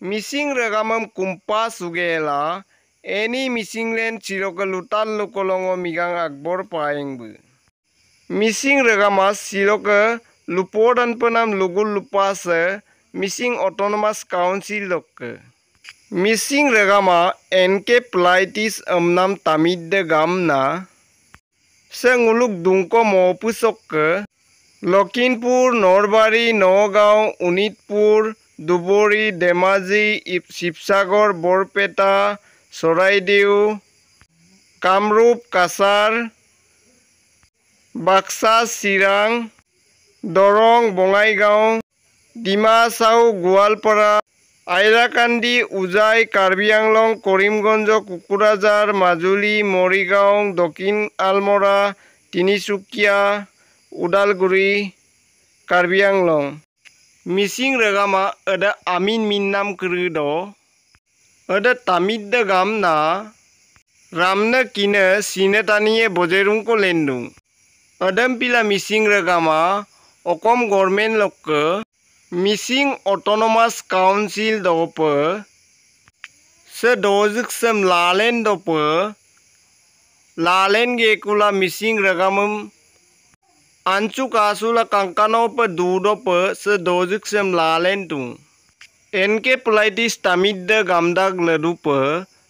Missing regamam kumpa sugela any missing len siroka lutan lukolongo migang akbor paengbu. Missing regamas siroka lupodan penam lugul lupase missing autonomous council lokke. Missing regama encephalitis amnam tamidde gamna senguluk dungko mopusokke Lখিমপুৰ, Nalbari, Nagaon, উনিতপুৰ, Dhubri, Dhemaji, Sivasagar, Barpeta, Charaideo, Kamrup, Cachar, Baksa, Chirang, Darrang, Bongaigaon, ডিমাচাও, Goalpara, আইৰাকান্দি, উজাই, কাৰ্বি আংলং, কৰিমগঞ্জ, কোকৰাঝাৰ, মাজুলী, মৰিগাঁও, দক্ষিণ Almora, Tinsukia, Udalguri, Karbi Anglong. Missing regama ada amin minnam krido ada tamid de gamna ramna kine sinetaniye bojerung ko lendung. Adam pila missing regama okom government lokke missing autonomous council dope se dozik sem lalen dope lalen ge kula missing regamum Ancu kasula kangkano pe dudo pe se dozik sem lalen tung. Encephalitis tamidde gamdag ledu pe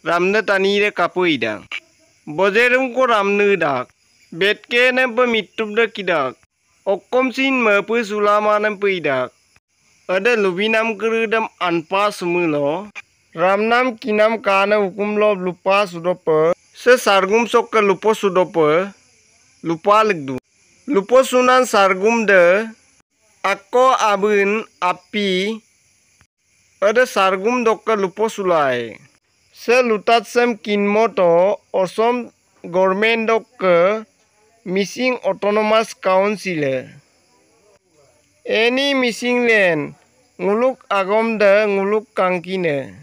ramne tanire kapu idang. Bojerum ko ramne dak. Betke ne pe mitubde kidak. Okkom sin me pe sulama ne pe idak. Ada lubinam kerudam anpa sumulo. Ramnam kinam kana hukum lo lupa sudope. Se sargum sok ke lupo sudope. Lupa legdu. Lupo sunan sargum de akko abun api ada sargum dokka lupo sulai se lutat sem kinmoto osom government dokka missing autonomous council any missing len nguluk agom de nguluk kangkine